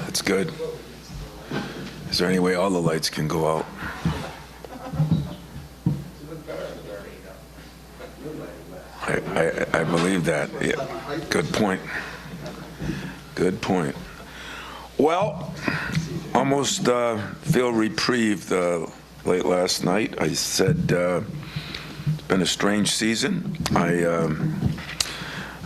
That's good. Is there any way all the lights can go out? I believe that. Yeah. Good point. Good point. Well, almost feel reprieved late last night. I said it's been a strange season. I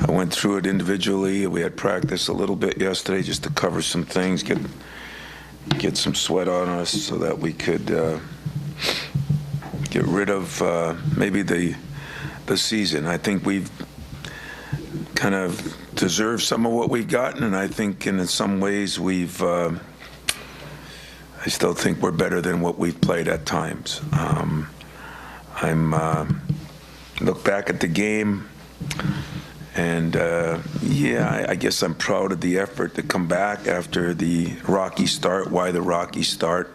went through it individually. We had practice a little bit yesterday just to cover some things, get some sweat on us so that we could get rid of maybe the season. I think we've kind of deserved some of what we've gotten, and I think in some ways I still think we're better than what we've played at times. Look back at the game, and I guess I'm proud of the effort to come back after the rocky start. Why the rocky start?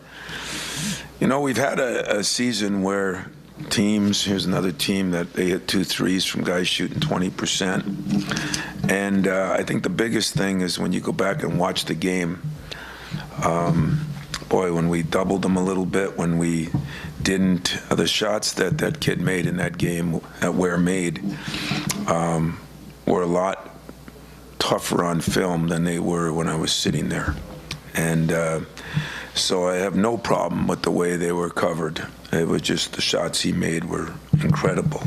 You know, we've had a season where here's another team that they hit 2 threes from guys shooting 20%. And I think the biggest thing is when you go back and watch the game, when we doubled them a little bit, when we didn't, the shots that kid made in that game, that Ware made, were a lot tougher on film than they were when I was sitting there. And so I have no problem with the way they were covered. It was just the shots he made were incredible.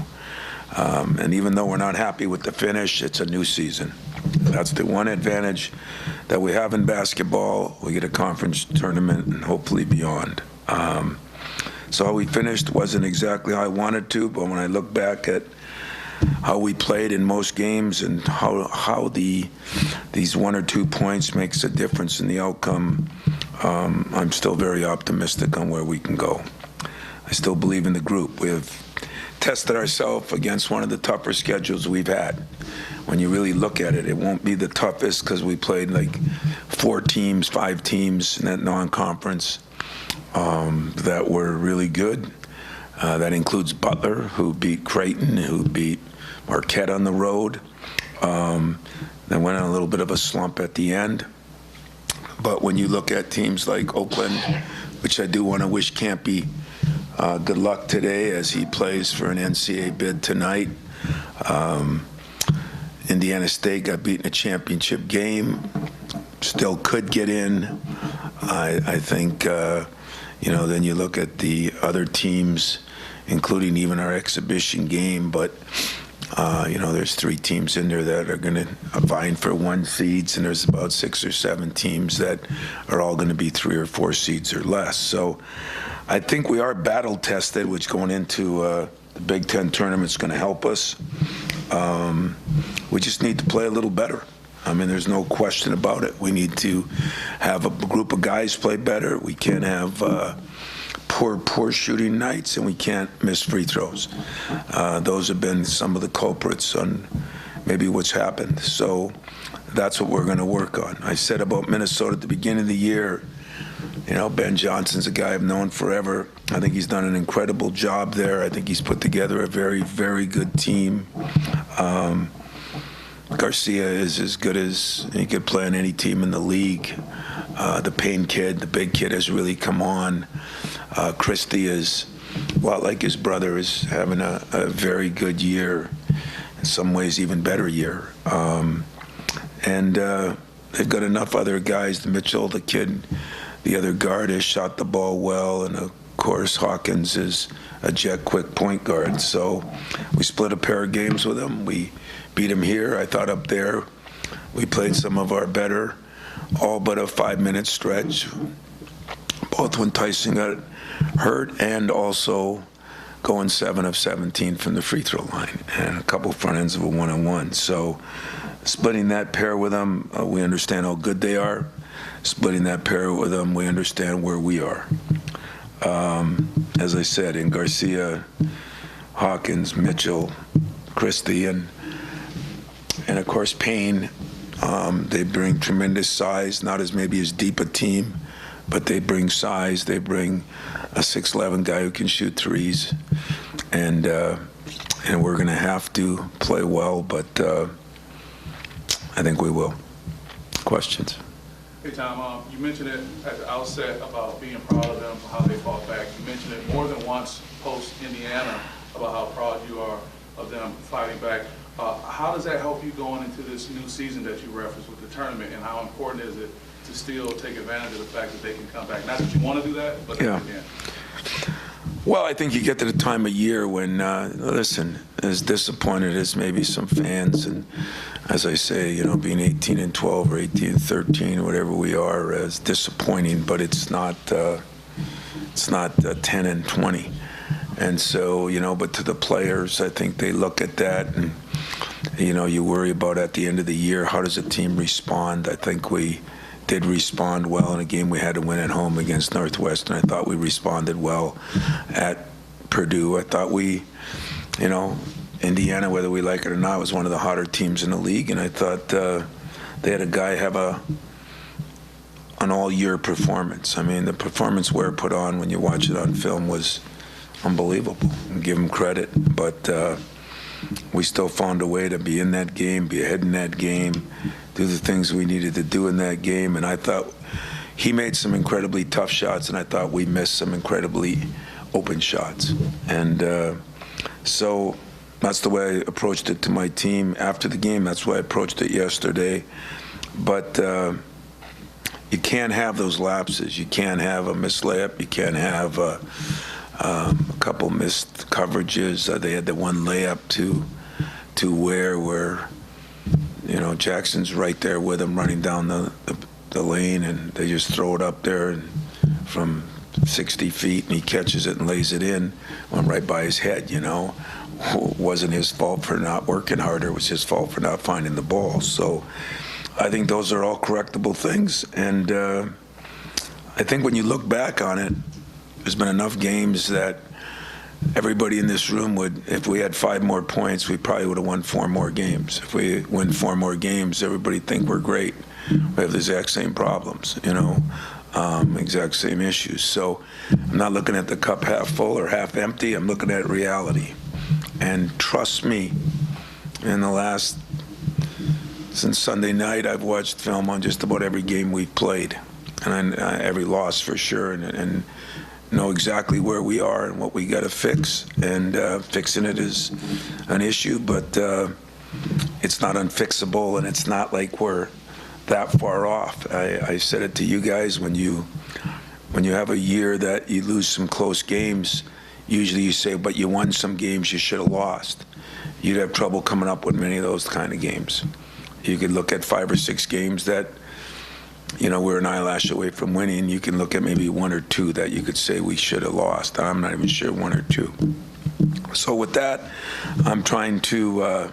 And even though we're not happy with the finish, it's a new season. That's the one advantage that we have in basketball. We get a conference tournament and hopefully beyond. So how we finished wasn't exactly how I wanted to, but when I look back at how we played in most games and how these 1 or 2 points makes a difference in the outcome, I'm still very optimistic on where we can go. I still believe in the group. We have tested ourselves against one of the tougher schedules we've had. When you really look at it, it won't be the toughest because we played like 4 teams, 5 teams in that non-conference that were really good. That includes Butler, who beat Creighton, who beat Marquette on the road. They went on a little bit of a slump at the end. But when you look at teams like Oakland, which I do want to wish Campy good luck today as he plays for an NCAA bid tonight. Indiana State got beat in a championship game, still could get in. I think, then you look at the other teams, including even our exhibition game, but there's 3 teams in there that are going to vying for 1 seeds, and there's about 6 or 7 teams that are all going to be 3 or 4 seeds or less. So I think we are battle tested, which going into the Big Ten tournament is going to help us. We just need to play a little better. I mean, there's no question about it. We need to have a group of guys play better. We can't have poor shooting nights, and we can't miss free throws. Those have been some of the culprits on maybe what's happened. So that's what we're going to work on. I said about Minnesota at the beginning of the year, Ben Johnson's a guy I've known forever. I think he's done an incredible job there. I think he's put together a very, very good team. Garcia is as good as he could play on any team in the league. The Payne kid, the big kid, has really come on. Christie is, a lot like his brother, is having a very good year, in some ways even better year. And they've got enough other guys. The Mitchell, the kid, the other guard, has shot the ball well, and of course Hawkins is a jet quick point guard. So we split a pair of games with him. We beat him here. I thought up there we played some of our better, all but a 5-minute stretch, both when Tyson got hurt and also going 7 of 17 from the free throw line and a couple front ends of a 1-on-1. So splitting that pair with them, we understand how good they are. Splitting that pair with them, we understand where we are. As I said, in Garcia, Hawkins, Mitchell, Christie, and of course Payne, they bring tremendous size, not as maybe as deep a team, but they bring size. They bring a 6'11" guy who can shoot threes, and we're going to have to play well, but I think we will. questions. Hey, Tom, you mentioned it at the outset about being proud of them for how they fought back. You mentioned it more than once post-Indiana about how proud you are of them fighting back. How does that help you going into this new season that you referenced with the tournament, and how important is it to still take advantage of the fact that they can come back? Not that you want to do that, but Yeah. they can. Well, I think you get to the time of year when, listen, as disappointed as maybe some fans, and as I say, being 18-12 or 18-13, whatever we are, is disappointing, but it's not 10-20. And so, but to the players, I think they look at that and, you worry about at the end of the year, how does a team respond? I think we did respond well in a game we had to win at home against Northwestern. I thought we responded well at Purdue. I thought we, Indiana, whether we like it or not, was one of the hotter teams in the league, and I thought they had a guy have an all-year performance. I mean, the performance Ware put on when you watch it on film was unbelievable. And give him credit, but we still found a way to be in that game, be ahead in that game, do the things we needed to do in that game. And I thought he made some incredibly tough shots, and I thought we missed some incredibly open shots. And so that's the way I approached it to my team after the game. That's why I approached it yesterday. But you can't have those lapses. You can't have a missed layup. You can't have a couple missed coverages. They had the one layup to where Jackson's right there with him running down the lane, and they just throw it up there and from 60 feet, and he catches it and lays it in, went right by his head. It wasn't his fault for not working harder. It was his fault for not finding the ball. So I think those are all correctable things, and I think when you look back on it, there's been enough games that everybody in this room would, if we had 5 more points, we probably would have won 4 more games. If we win 4 more games, everybody think we're great. We have the exact same problems, exact same issues. So I'm not looking at the cup half full or half empty. I'm looking at reality. And trust me, since Sunday night, I've watched film on just about every game we've played, and every loss for sure, and know exactly where we are and what we got to fix. And fixing it is an issue, but it's not unfixable, and it's not like we're that far off. I said it to you guys, when you have a year that you lose some close games, usually you say, but you won some games you should have lost. You'd have trouble coming up with many of those kind of games. You could look at 5 or 6 games that we're an eyelash away from winning. You can look at maybe 1 or 2 that you could say we should have lost. I'm not even sure 1 or 2. So with that, I'm trying to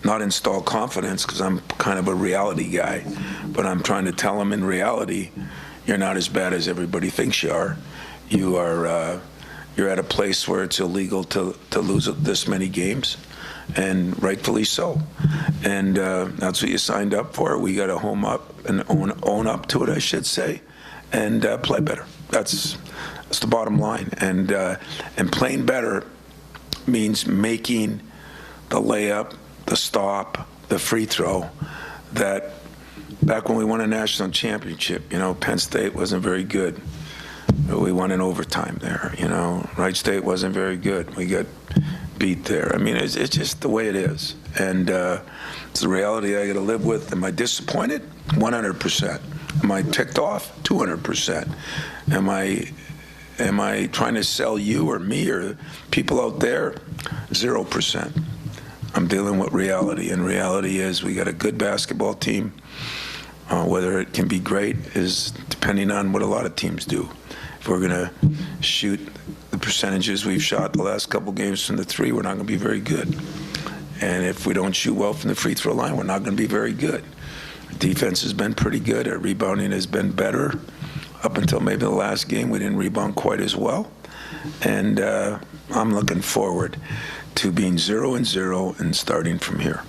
not install confidence, because I'm kind of a reality guy, but I'm trying to tell them in reality, you're not as bad as everybody thinks you are. You're at a place where it's illegal to lose this many games, and rightfully so. And that's what you signed up for. We got to home up and own up to it, I should say, and play better. That's the bottom line. And playing better means making the layup, the stop, the free throw. That back when we won a national championship, Penn State wasn't very good. We won in overtime there. Wright State wasn't very good. We got beat there. I mean, it's just the way it is, and it's the reality I got to live with. Am I disappointed? 100%. Am I ticked off? 200%. Am I trying to sell you or me or people out there? 0%. I'm dealing with reality, and reality is we got a good basketball team. Whether it can be great is depending on what a lot of teams do. If we're going to shoot the percentages we've shot the last couple games from the 3, we're not going to be very good. And if we don't shoot well from the free throw line, we're not going to be very good. Our defense has been pretty good. Our rebounding has been better. Up until maybe the last game, we didn't rebound quite as well. And I'm looking forward to being 0-0 and starting from here.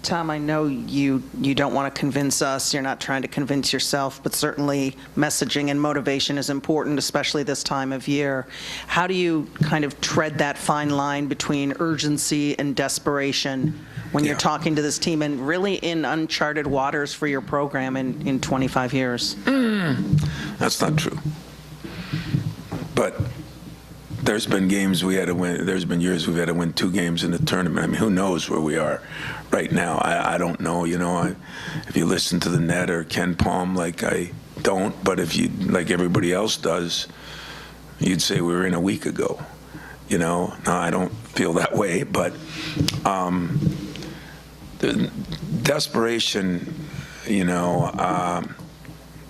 Tom, I know you don't want to convince us, you're not trying to convince yourself, but certainly messaging and motivation is important, especially this time of year. How do you kind of tread that fine line between urgency and desperation when you're talking to this team and really in uncharted waters for your program in 25 years? That's not true. But there's been games we had to win. There's been years we've had to win 2 games in the tournament. I mean, who knows where we are right now? I don't know. You know, if you listen to the net or Ken Palm, like I don't, but if you, like everybody else does, you'd say we were in a week ago. You know, no, I don't feel that way, but the desperation, you know,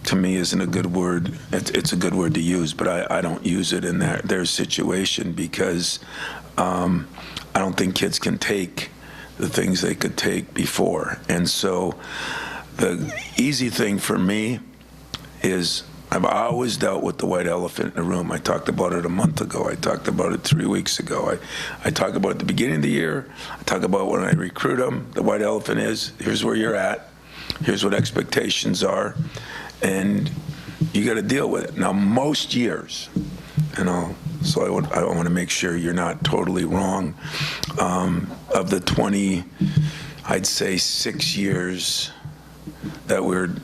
to me isn't a good word. It's a good word to use, but I don't use it in their situation because I don't think kids can take the things they could take before. And so the easy thing for me is I've always dealt with the white elephant in the room. I talked about it a month ago. I talked about it 3 weeks ago. I talk about it at the beginning of the year. I talk about when I recruit them. The white elephant is, here's where you're at. Here's what expectations are. And you got to deal with it. Now, most years, and I want to make sure you're not totally wrong. Of the 20, I'd say 6 years that we're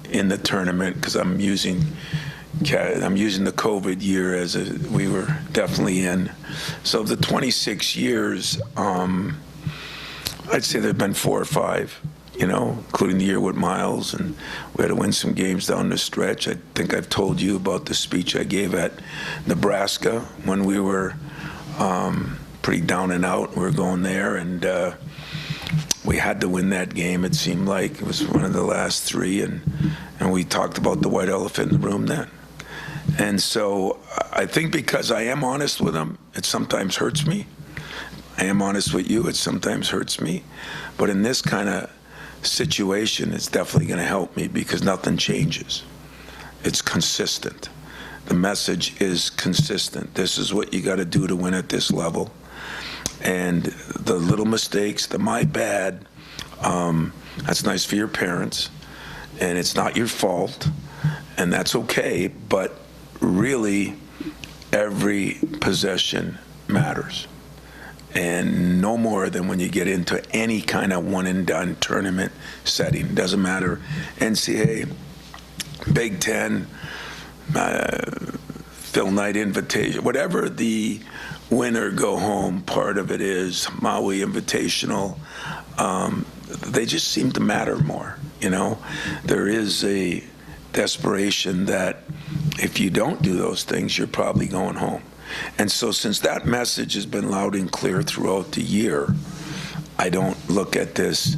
in the tournament, because I'm using the COVID year as we were definitely in. So of the 26 years, I'd say there've been 4 or 5. You know, including the year with Miles, and we had to win some games down the stretch. I think I've told you about the speech I gave at Nebraska when we were pretty down and out. We were going there, and we had to win that game. It seemed like it was one of the last 3, and we talked about the white elephant in the room then. And so I think because I am honest with them, it sometimes hurts me. I am honest with you, it sometimes hurts me. But in this kind of situation, it's definitely going to help me because nothing changes. It's consistent. The message is consistent. This is what you got to do to win at this level. And the little mistakes, the my bad, that's nice for your parents, and it's not your fault, and that's okay, but really every possession matters. And no more than when you get into any kind of one-and-done tournament setting. Doesn't matter, NCAA, Big Ten, Phil Knight Invitation, whatever the winner-go-home part of it is, Maui Invitational, they just seem to matter more, you know? There is a desperation that if you don't do those things, you're probably going home. And so since that message has been loud and clear throughout the year, I don't look at this.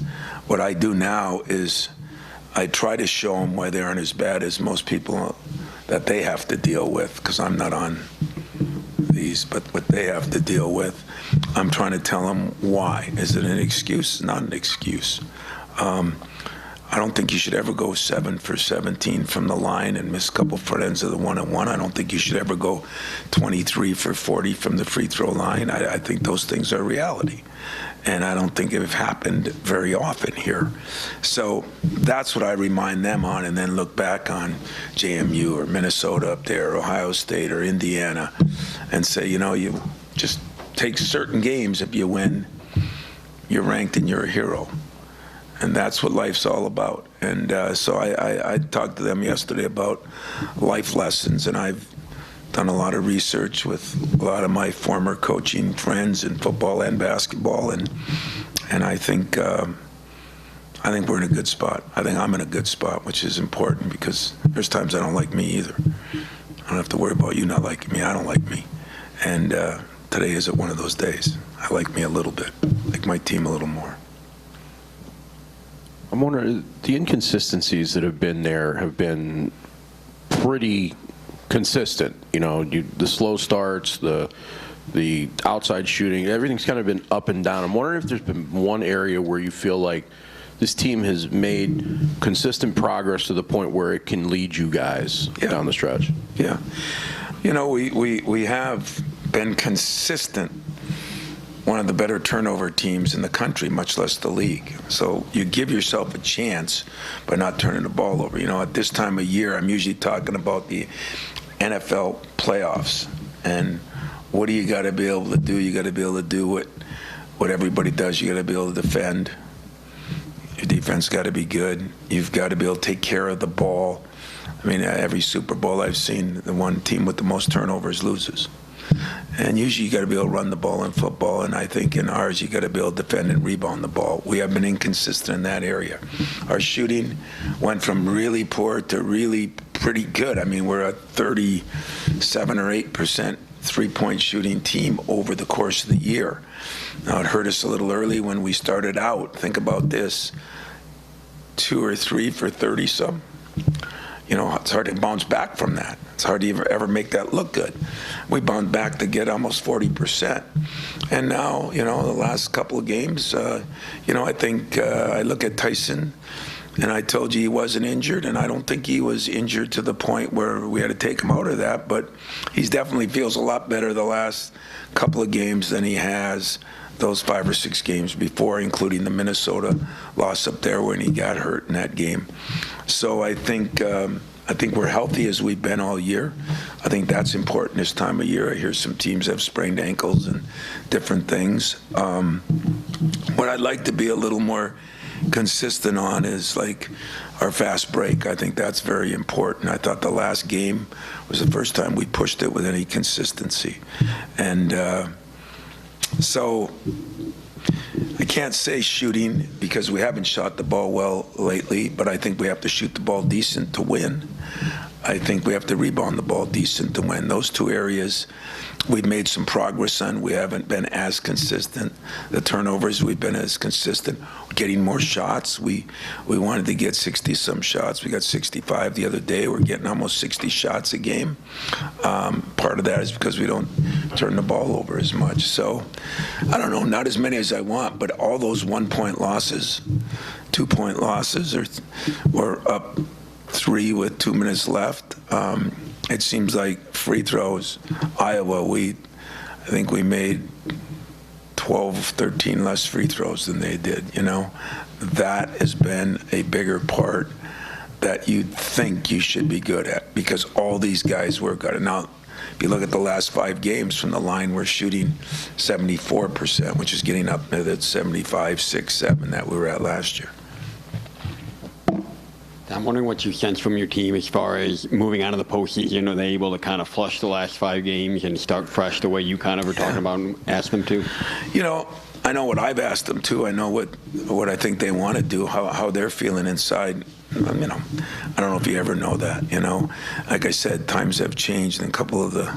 What I do now is I try to show them why they aren't as bad as most people that they have to deal with, because I'm not on these, but what they have to deal with, I'm trying to tell them why. Is it an excuse? Not an excuse. I don't think you should ever go 7 for 17 from the line and miss a couple front ends of the one-on-one. I don't think you should ever go 23 for 40 from the free throw line. I think those things are reality. And I don't think it have happened very often here. So that's what I remind them on, and then look back on JMU or Minnesota up there, or Ohio State or Indiana, and say, you know, you just take certain games. If you win, you're ranked and you're a hero. And that's what life's all about. And so I talked to them yesterday about life lessons, and I've done a lot of research with a lot of my former coaching friends in football and basketball, and I think we're in a good spot. I think I'm in a good spot, which is important because there's times I don't like me either. I don't have to worry about you not liking me. I don't like me. And today isn't one of those days. I like me a little bit, like my team a little more. I'm wondering, the inconsistencies that have been there have been pretty consistent. You know, the slow starts, the outside shooting, everything's kind of been up and down. I'm wondering if there's been one area where you feel like this team has made consistent progress to the point where it can lead you guys down the stretch. Yeah. You know, we have been consistent one of the better turnover teams in the country, much less the league. So you give yourself a chance by not turning the ball over. You know, at this time of year, I'm usually talking about the NFL playoffs. And what do you got to be able to do? You got to be able to do what everybody does. You got to be able to defend. Your defense got to be good. You've got to be able to take care of the ball. I mean, every Super Bowl I've seen, the one team with the most turnovers loses. And usually you got to be able to run the ball in football, and I think in ours you got to be able to defend and rebound the ball. We have been inconsistent in that area. Our shooting went from really poor to really pretty good. I mean, we're a 37 or 8% three-point shooting team over the course of the year. Now, it hurt us a little early when we started out. Think about this, 2 or 3 for 30-some. You know, it's hard to bounce back from that. It's hard to ever make that look good. We bounced back to get almost 40%. And now, you know, the last couple of games, you know, I think I look at Tyson, and I told you he wasn't injured, and I don't think he was injured to the point where we had to take him out of that, but he definitely feels a lot better the last couple of games than he has those 5 or 6 games before, including the Minnesota loss up there when he got hurt in that game. So I think we're healthy as we've been all year. I think that's important this time of year. I hear some teams have sprained ankles and different things. What I'd like to be a little more consistent on is like our fast break. I think that's very important. I thought the last game was the first time we pushed it with any consistency. And so I can't say shooting because we haven't shot the ball well lately, but I think we have to shoot the ball decent to win. I think we have to rebound the ball decent to win. Those 2 areas we've made some progress on. We haven't been as consistent. The turnovers, we've been as consistent. We're getting more shots. We wanted to get 60-some shots. We got 65 the other day. We're getting almost 60 shots a game. Part of that is because we don't turn the ball over as much. So, I don't know, not as many as I want, but all those 1-point losses, 2-point losses, or up 3 with 2 minutes left. It seems like free throws, Iowa, I think we made 12, 13 less free throws than they did, you know. That has been a bigger part that you'd think you should be good at because all these guys work at it. Now, if you look at the last 5 games from the line, we're shooting 74%, which is getting up to that 75, 6, 7 that we were at last year. I'm wondering what you sense from your team as far as moving out of the postseason. Are they able to kind of flush the last 5 games and start fresh the way you kind of were talking about and asked them to? You know, I know what I've asked them to. I know what I think they want to do, how they're feeling inside. You know, I don't know if you ever know that, you know. Like I said, times have changed, and a couple of the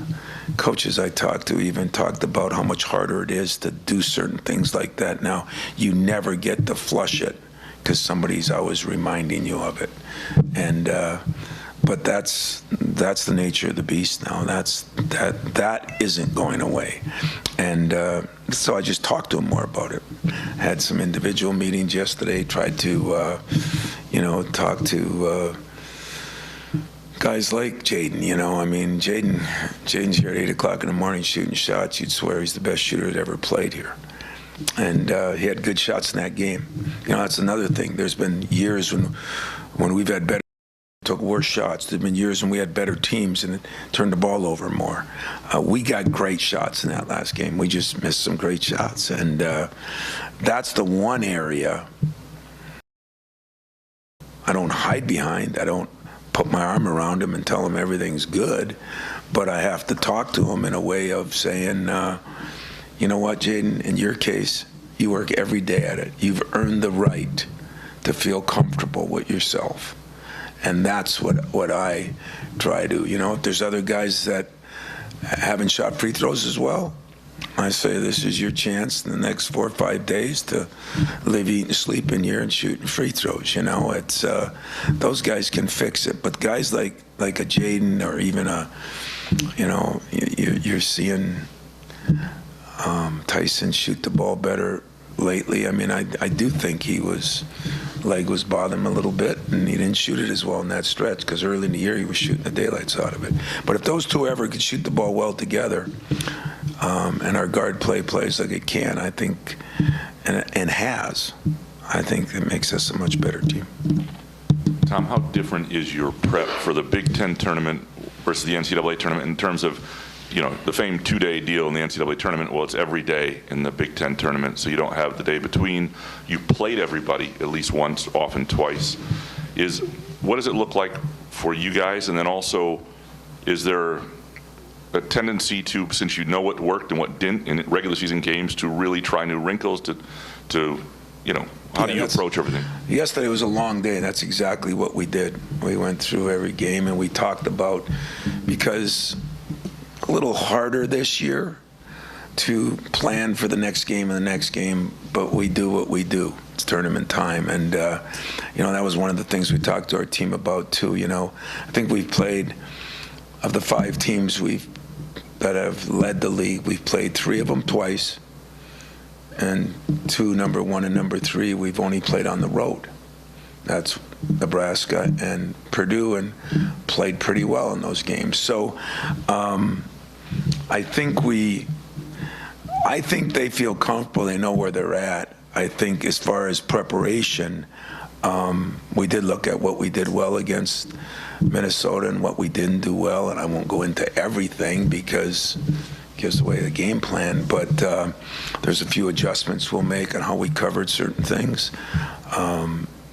coaches I talked to even talked about how much harder it is to do certain things like that now. You never get to flush it because somebody's always reminding you of it. And but that's the nature of the beast now. That isn't going away. And so I just talked to him more about it. Had some individual meetings yesterday, tried to talk to guys like Jaden, you know. I mean, Jaden's here at 8 o'clock in the morning shooting shots. You'd swear he's the best shooter that ever played here. And he had good shots in that game. You know, that's another thing. There's been years when we've had better, took worse shots. There've been years when we had better teams and it turned the ball over more. We got great shots in that last game. We just missed some great shots. And that's the one area I don't hide behind. I don't put my arm around him and tell him everything's good. But I have to talk to him in a way of saying, you know what, Jaden, in your case, you work every day at it. You've earned the right to feel comfortable with yourself. And that's what I try to. You know, if there's other guys that haven't shot free throws as well, I say this is your chance in the next 4 or 5 days to live, eat, and sleep in here and shooting free throws. You know, it's those guys can fix it. But guys like a Jaden or even you're seeing Tyson shoot the ball better lately. I mean, I do think leg was bothering him a little bit, and he didn't shoot it as well in that stretch because early in the year he was shooting the daylights out of it. But if those two ever could shoot the ball well together, and our guard play plays like it can, I think, and has, I think it makes us a much better team. Tom, how different is your prep for the Big Ten tournament versus the NCAA tournament in terms of, the famed two-day deal in the NCAA tournament? Well, it's every day in the Big Ten tournament, so you don't have the day between. You've played everybody at least once, often twice. What does it look like for you guys? And then also, is there a tendency to, since you know what worked and what didn't in regular season games, to really try new wrinkles to how do you approach everything? Yesterday was a long day. That's exactly what we did. We went through every game and we talked about, because a little harder this year to plan for the next game and the next game, but we do what we do. It's tournament time. And, that was one of the things we talked to our team about too. I think we've played, of the 5 teams that have led the league, we've played 3 of them twice. And 2, number 1 and number 3, we've only played on the road. That's Nebraska and Purdue, and played pretty well in those games. So I think they feel comfortable. They know where they're at. I think as far as preparation, we did look at what we did well against Minnesota and what we didn't do well. And I won't go into everything because gives away the game plan, but there's a few adjustments we'll make on how we covered certain things.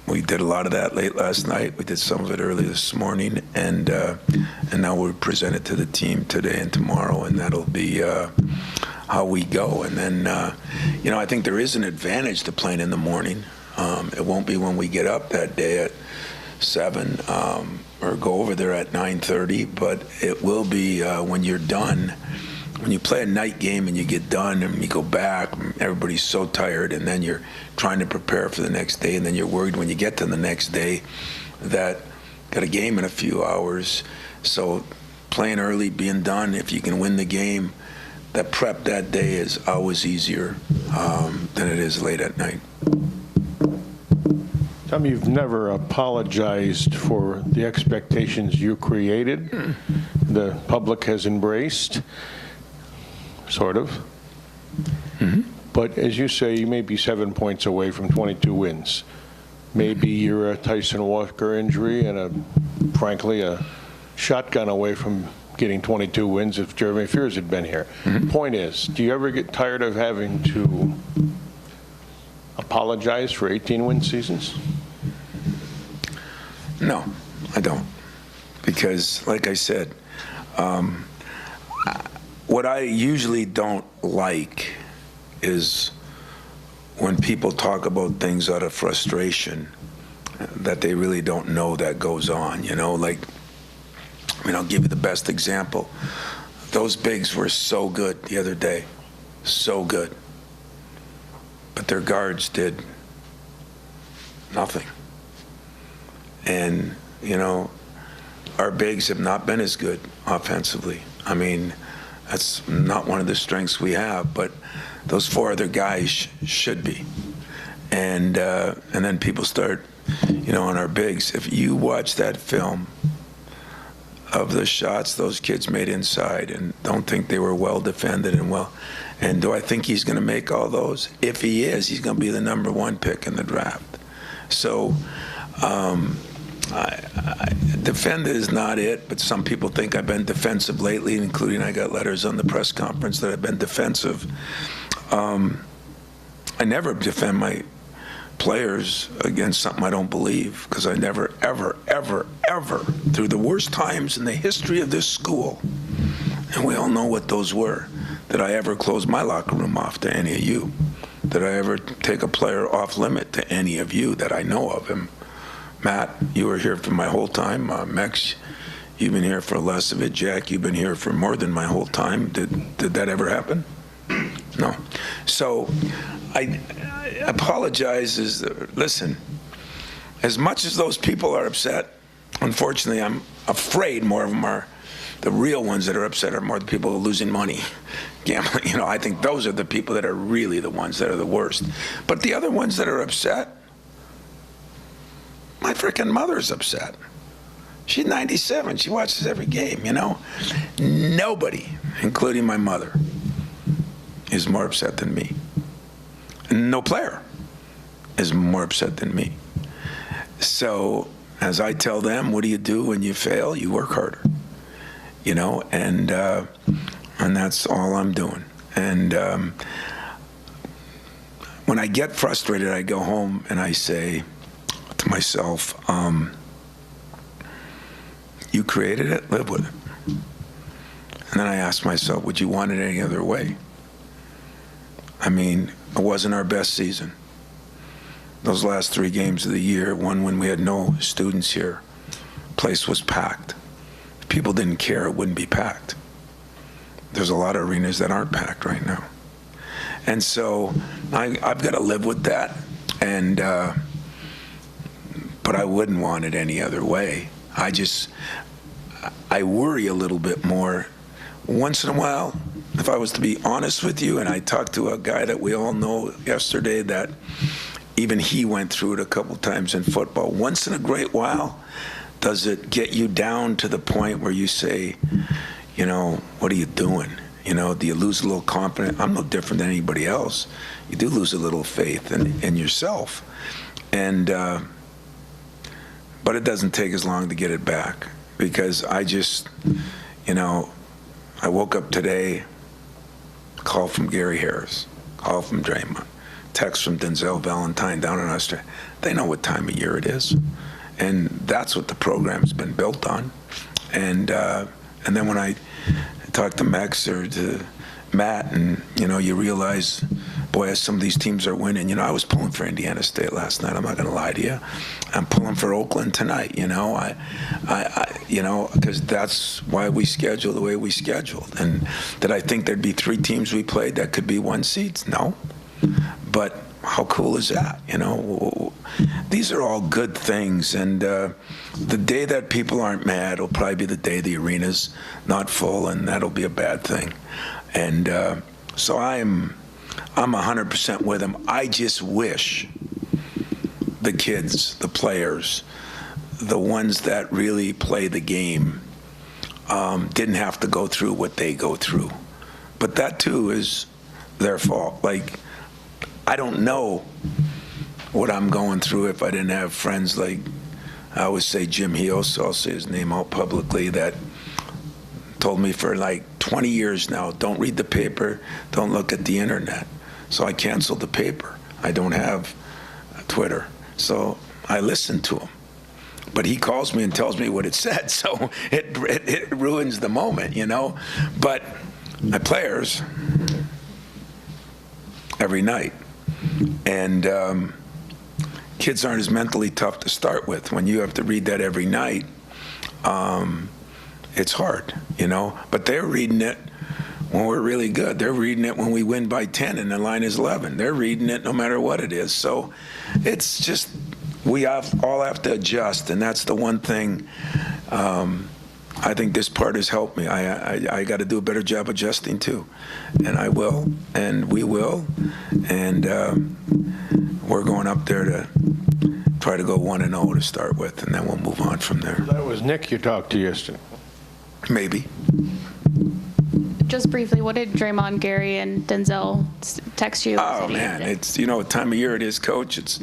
We did a lot of that late last night. We did some of it early this morning, and now we'll present it to the team today and tomorrow, and that'll be how we go. And then, I think there is an advantage to playing in the morning. It won't be when we get up that day at 7 or go over there at 9:30, but it will be when you're done. When you play a night game and you get done and you go back, everybody's so tired, and then you're trying to prepare for the next day, and then you're worried when you get to the next day that got a game in a few hours. So playing early, being done, if you can win the game, that prep that day is always easier than it is late at night. Tom, you've never apologized for the expectations you created. The public has embraced. Sort of. Mm-hmm. But as you say, you may be 7 points away from 22 wins. Maybe you're a Tyson Walker injury and frankly, a shotgun away from getting 22 wins if Jeremy Fears had been here. Mm-hmm. Point is, do you ever get tired of having to apologize for 18-win seasons? No, I don't. Because, like I said, what I usually don't like is when people talk about things out of frustration that they really don't know that goes on, I'll give you the best example. Those bigs were so good the other day, so good. But their guards did nothing. And, our bigs have not been as good offensively. I mean, that's not one of the strengths we have, but those 4 other guys should be. And then people start, on our bigs. If you watch that film of the shots those kids made inside and don't think they were well defended and do I think he's going to make all those? If he is, he's going to be the number 1 pick in the draft. So defended is not it, but some people think I've been defensive lately, including I got letters on the press conference that I've been defensive. I never defend my players against something I don't believe, because I never, ever, ever, ever, through the worst times in the history of this school, and we all know what those were, did I ever close my locker room off to any of you? Did I ever take a player off limit to any of you that I know of him? Matt, you were here for my whole time. Mex, you've been here for less of it. Jack, you've been here for more than my whole time. Did that ever happen? No. So I apologize. Listen, as much as those people are upset, unfortunately, I'm afraid more of them are The real ones that are upset are more the people who are losing money, gambling. You know, I think those are the people that are really the ones that are the worst. But the other ones that are upset, my freaking mother's upset. She's 97. She watches every game, you know. Nobody, including my mother, is more upset than me. No player is more upset than me. So, as I tell them, what do you do when you fail? You work harder, you know, and that's all I'm doing. And when I get frustrated, I go home and I say to myself, you created it, live with it. And then I ask myself, would you want it any other way? I mean, it wasn't our best season. Those last 3 games of the year, one when we had no students here, place was packed. If people didn't care, it wouldn't be packed. There's a lot of arenas that aren't packed right now. And so I've got to live with that. And but I wouldn't want it any other way. I worry a little bit more. Once in a while, if I was to be honest with you, and I talked to a guy that we all know yesterday that even he went through it a couple times in football. Once in a great while, does it get you down to the point where you say, you know, what are you doing? You know, do you lose a little confidence? I'm no different than anybody else. You do lose a little faith in yourself. And but it doesn't take as long to get it back, because I just, you know, I woke up today, call from Gary Harris, call from Draymond, text from Denzel Valentine down in Australia. They know what time of year it is, and that's what the program's been built on. And then when I talk to Max or to Matt, and you know, you realize, boy, as some of these teams are winning, you know, I was pulling for Indiana State last night. I'm not going to lie to you. I'm pulling for Oakland tonight. You know, I you know, because that's why we schedule the way we scheduled. And did I think there'd be 3 teams we played that could be 1 seeds? No. But how cool is that? You know, these are all good things. And the day that people aren't mad will probably be the day the arena's not full, and that'll be a bad thing. And so I'm 100% with them. I just wish the kids, the players, the ones that really play the game, didn't have to go through what they go through. But that too is their fault. Like, I don't know what I'm going through if I didn't have friends like, I always say Jim Heel, so I'll say his name out publicly, that told me for like 20 years now, don't read the paper, don't look at the internet. So I canceled the paper. I don't have Twitter. So I listened to him. But he calls me and tells me what it said, so it ruins the moment, you know? But my players, every night. And kids aren't as mentally tough to start with. When you have to read that every night, it's hard, you know? But they're reading it when we're really good. They're reading it when we win by 10 and the line is 11. They're reading it no matter what it is. So it's just, we all have to adjust, and that's the one thing I think this part has helped me. I got to do a better job adjusting too, and I will, and we will, and we're going up there to try to go 1-0 to start with, and then we'll move on from there. That was Nick you talked to yesterday. Maybe. Just briefly, what did Draymond, Gary, and Denzel text you? Oh man, it's, you know what time of year it is, Coach. It's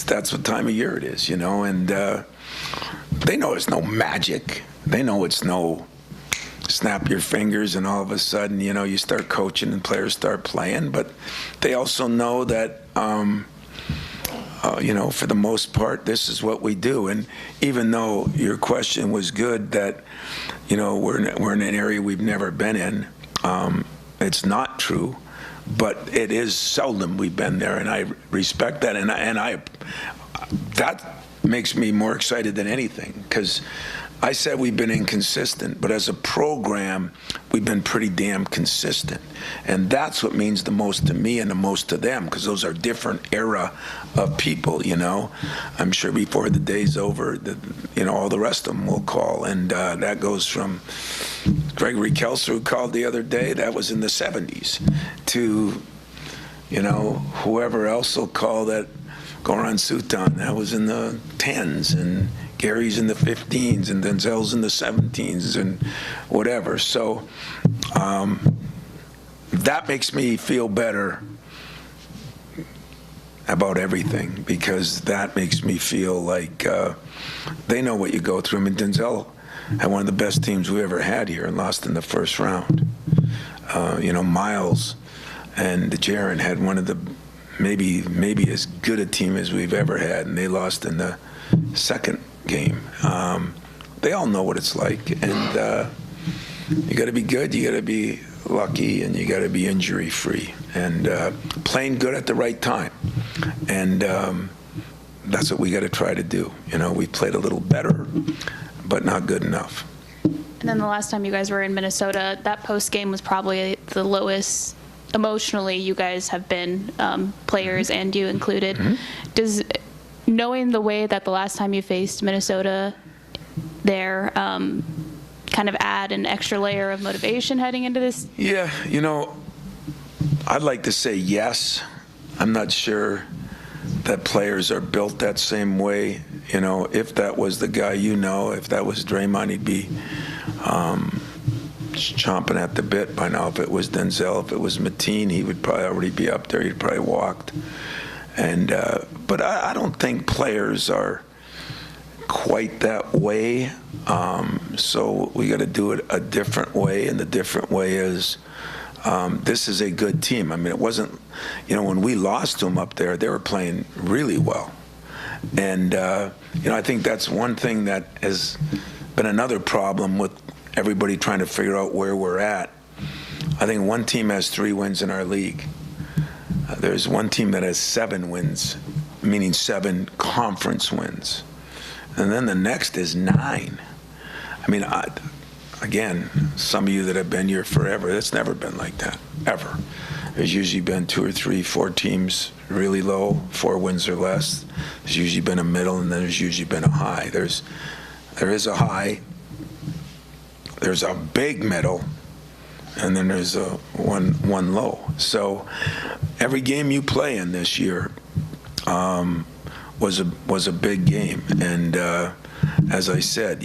that's what time of year it is, you know. And they know it's no magic. They know it's no snap your fingers and all of a sudden, you know, you start coaching and players start playing. But they also know that, you know, for the most part, this is what we do. And even though your question was good, that, you know, we're in an area we've never been in, it's not true, but it is seldom we've been there, and I respect that, and I that makes me more excited than anything, because I said we've been inconsistent, but as a program, we've been pretty damn consistent. And that's what means the most to me and the most to them, because those are different era of people, you know. I'm sure before the day's over, all the rest of them will call. And that goes from Gregory Kelser, who called the other day, that was in the 70s, to, whoever else will call that, Goran Sutan, that was in the 10s, and Gary's in the 15s, and Denzel's in the 17s, and whatever. So that makes me feel better about everything, because that makes me feel like they know what you go through. I mean, Denzel had one of the best teams we ever had here and lost in the first round. Miles and Jaron had one of the maybe as good a team as we've ever had, and they lost in the second game. They all know what it's like, and you got to be good, you got to be lucky, and you got to be injury free, and playing good at the right time. And that's what we got to try to do. We played a little better, but not good enough. And then the last time you guys were in Minnesota, that post game was probably the lowest emotionally you guys have been, players and you included. Does knowing the way that the last time you faced Minnesota there kind of add an extra layer of motivation heading into this? Yeah, I'd like to say yes. I'm not sure that players are built that same way. If that was the guy, if that was Draymond, he'd be chomping at the bit by now. If it was Denzel, if it was Mateen, he would probably already be up there. He'd probably walked. And but I don't think players are quite that way. So we got to do it a different way, and the different way is this is a good team. I mean, it wasn't, when we lost to them up there, they were playing really well. And, I think that's one thing that has been another problem with everybody trying to figure out where we're at. I think one team has 3 wins in our league. There's one team that has 7 wins, meaning 7 conference wins. And then the next is 9. I mean, again, some of you that have been here forever, it's never been like that, ever. There's usually been 2 or 3, 4 teams really low, 4 wins or less. There's usually been a middle, and then there's usually been a high. There is a high, there's a big middle, and then there's a one low. So every game you play in this year was a big game. And as I said,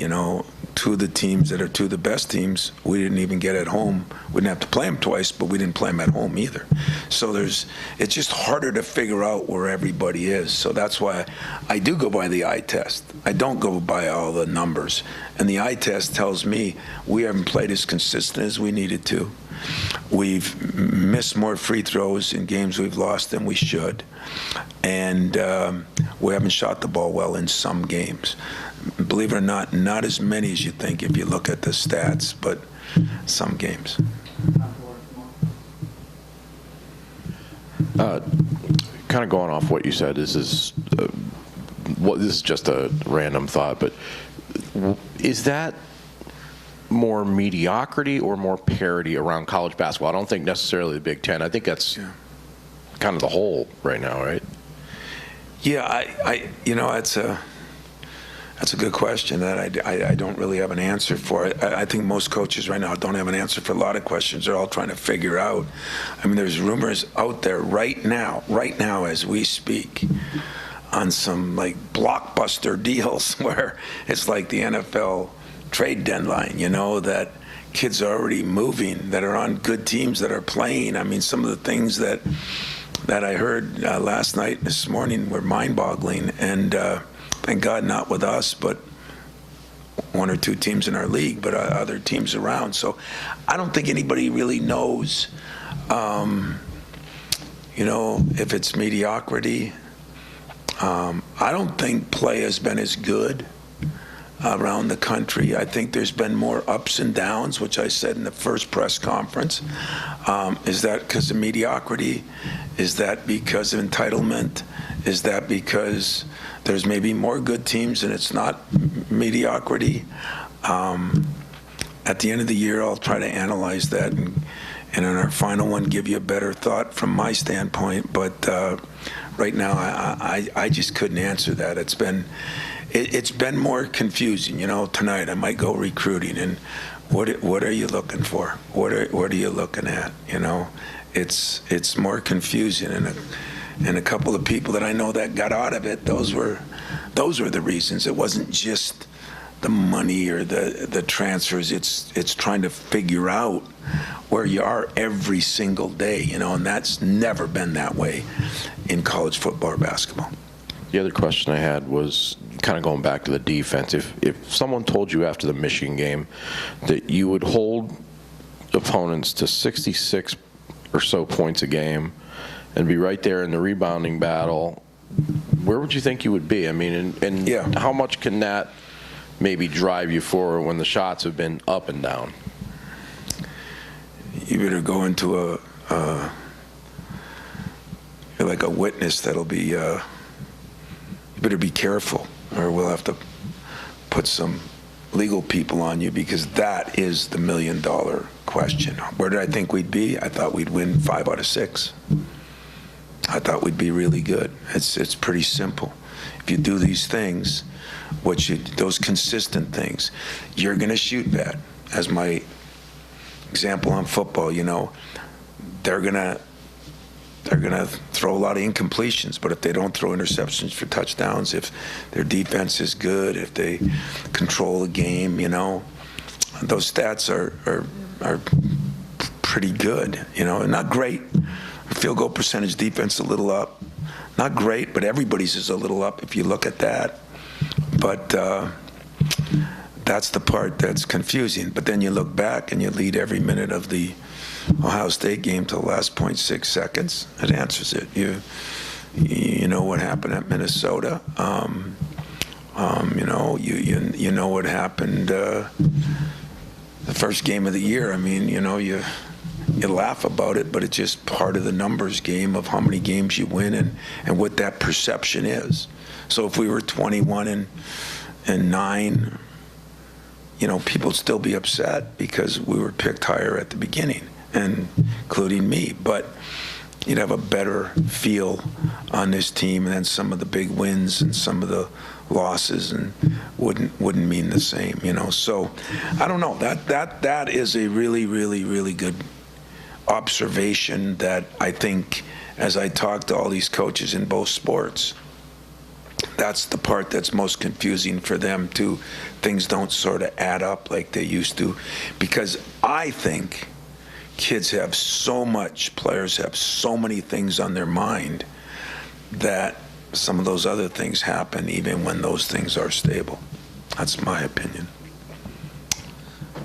2 of the teams that are 2 of the best teams, we didn't even get at home. We didn't have to play them twice, but we didn't play them at home either. So it's just harder to figure out where everybody is. So that's why I do go by the eye test. I don't go by all the numbers. And the eye test tells me we haven't played as consistent as we needed to. We've missed more free throws in games we've lost than we should. And we haven't shot the ball well in some games. Believe it or not as many as you think if you look at the stats, but some games. Kind of going off what you said, this is just a random thought, but is that more mediocrity or more parity around college basketball? I don't think necessarily the Big Ten. I think that's kind of the whole right now, right? Yeah, that's a good question that I don't really have an answer for. I think most coaches right now don't have an answer for a lot of questions. They're all trying to figure out. I mean, there's rumors out there right now as we speak, on some like blockbuster deals where it's like the NFL trade deadline, that kids are already moving, that are on good teams, that are playing. I mean, some of the things that I heard last night and this morning were mind-boggling. And thank God not with us, but 1 or 2 teams in our league, but other teams around. So I don't think anybody really knows, if it's mediocrity. I don't think play has been as good around the country. I think there's been more ups and downs, which I said in the first press conference. Is that because of mediocrity? Is that because of entitlement? Is that because there's maybe more good teams, and it's not mediocrity. At the end of the year, I'll try to analyze that and in our final one give you a better thought from my standpoint. But right now, I just couldn't answer that. It's been more confusing. Tonight I might go recruiting, and what are you looking for? What are you looking at? It's more confusing, and a couple of people that I know that got out of it, those were the reasons. It wasn't just the money or the transfers. It's trying to figure out where you are every single day, and that's never been that way in college football or basketball. The other question I had was kind of going back to the defense. If someone told you after the Michigan game that you would hold opponents to 66 or so points a game and be right there in the rebounding battle, where would you think you would be? I mean, and Yeah. how much can that maybe drive you forward when the shots have been up and down? You better go into you're like a witness that'll be, you better be careful, or we'll have to put some legal people on you, because that is the $1 million question. Where did I think we'd be? I thought we'd win 5 out of 6. I thought we'd be really good. It's pretty simple. If you do these things, those consistent things, you're going to shoot bad. As my example on football, they're going to throw a lot of incompletions, but if they don't throw interceptions for touchdowns, if their defense is good, if they control the game, those stats are pretty good. Not great. Field goal percentage, defense a little up. Not great, but everybody's is a little up if you look at that. But that's the part that's confusing. But then you look back and you lead every minute of the Ohio State game to the last 0.6 seconds. It answers it. You know what happened at Minnesota. You know what happened the first game of the year. I mean, you laugh about it, but it's just part of the numbers game of how many games you win and what that perception is. So if we were 21 and 9, people would still be upset because we were picked higher at the beginning, and including me. But you'd have a better feel on this team, and then some of the big wins and some of the losses and wouldn't mean the same. So I don't know. That is a really, really, really good observation that I think, as I talk to all these coaches in both sports, that's the part that's most confusing for them too. Things don't sort of add up like they used to, because I think players have so many things on their mind that some of those other things happen even when those things are stable. That's my opinion.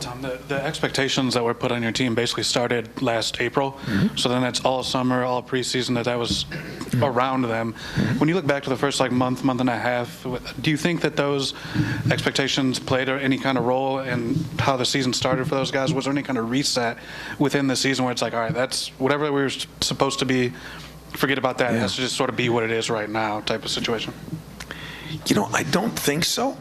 Tom, the expectations that were put on your team basically started last April. Mm-hmm. So then it's all summer, all preseason that was around them. Mm-hmm. When you look back to the first month and a half, do you think that those expectations played any kind of role in how the season started for those guys? Was there any kind of reset within the season where it's like, all right, that's whatever we were supposed to be, forget about that. Yeah. It has to just sort of be what it is right now type of situation? I don't think so.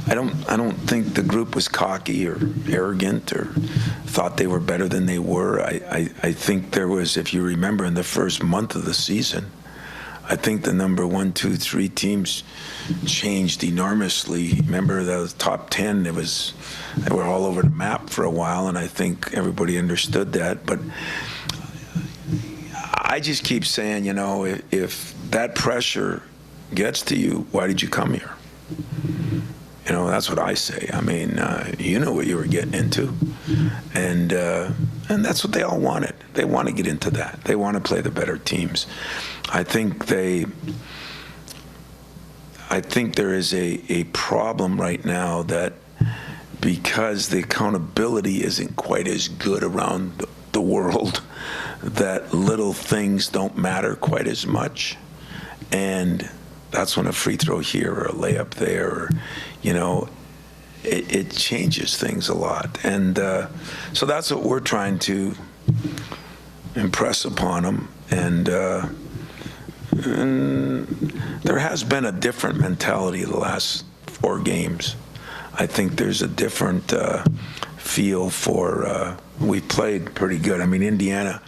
I don't think the group was cocky or arrogant or thought they were better than they were. I think there was, if you remember, in the first month of the season, I think the number 1, 2, 3 teams changed enormously. Remember the top 10, they were all over the map for a while, and I think everybody understood that. But I just keep saying, if that pressure gets to you, why did you come here? That's what I say. I mean, you know what you were getting into, and that's what they all wanted. They want to get into that. They want to play the better teams. I think there is a problem right now that because the accountability isn't quite as good around the world, that little things don't matter quite as much, and that's when a free throw here or a layup there, or, it changes things a lot. And so that's what we're trying to impress upon them. And There has been a different mentality the last 4 games. I think there's a different feel for, we played pretty good. I mean, Indiana,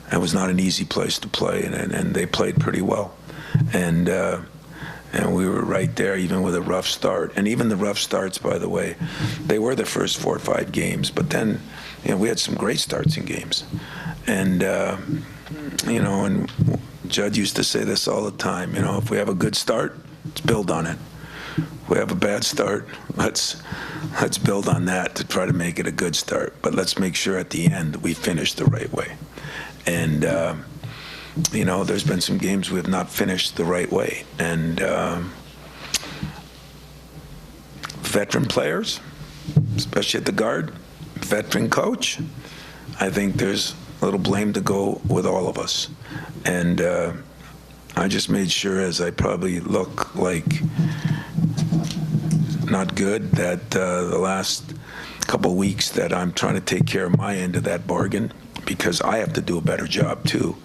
that was not an easy place to play, and they played pretty well. And we were right there, even with a rough start. And even the rough starts, by the way, they were the first 4 or 5 games. But then, we had some great starts in games. And, and Judd used to say this all the time, if we have a good start, let's build on it. If we have a bad start, let's build on that to try to make it a good start. But let's make sure at the end we finish the right way. And, there's been some games we have not finished the right way. And veteran players, especially at the guard, veteran coach, I think there's a little blame to go with all of us. And I just made sure, as I probably look like not good, that the last couple of weeks that I'm trying to take care of my end of that bargain, because I have to do a better job too.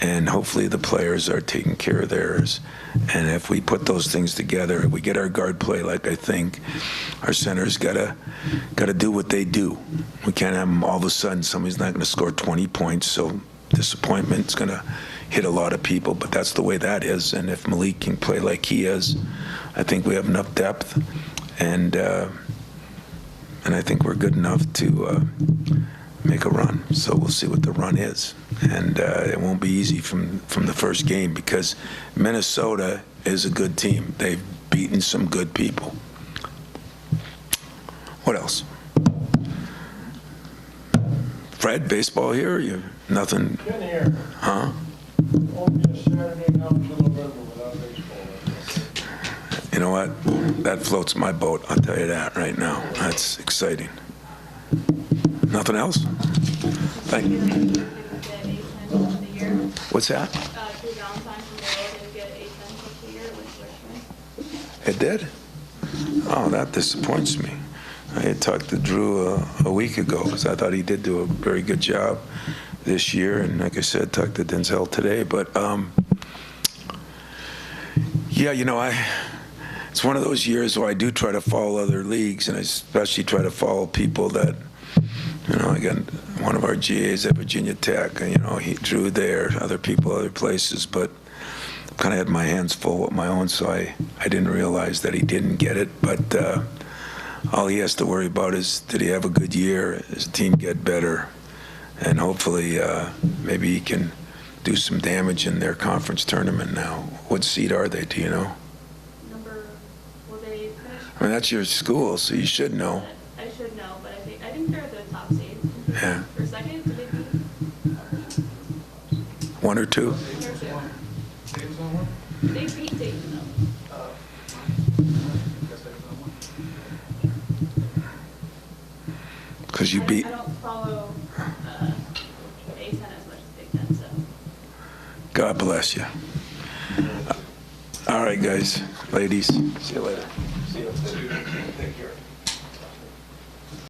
And hopefully the players are taking care of theirs. And if we put those things together, if we get our guard play like I think, our centers gotta do what they do. We can't have them all of a sudden, somebody's not gonna score 20 points, so disappointment's gonna hit a lot of people, but that's the way that is. And if Malik can play like he is, I think we have enough depth, and I think we're good enough to make a run. So we'll see what the run is. And it won't be easy from the first game, because Minnesota is a good team. They've beaten some good people. What else? Fred, baseball here? You nothing? Been here. Huh? Won't be a Saturday now until November without baseball. You know what? That floats my boat. I'll tell you that right now. That's exciting. Nothing else? Thank you. What's that? It did? Oh, that disappoints me. I had talked to Drew a week ago, because I thought he did do a very good job this year. And like I said, talked to Denzel today. But, yeah, it's one of those years where I do try to follow other leagues, and I especially try to follow people that, I got one of our GAs at Virginia Tech, and, he drew there, other people, other places, but kind of had my hands full with my own, so I didn't realize that he didn't get it. But all he has to worry about is, did he have a good year? Does the team get better? And hopefully maybe he can do some damage in their conference tournament now. What seed are they, do you know? They I mean, that's your school, so you should know. I should know, but I think they're the top seed. Yeah. For second, did they beat? 1 or 2? They beat Dayton though. Because you beat. I don't follow A10 as much as Big Ten, so. God bless you. All right, guys, ladies, see you later.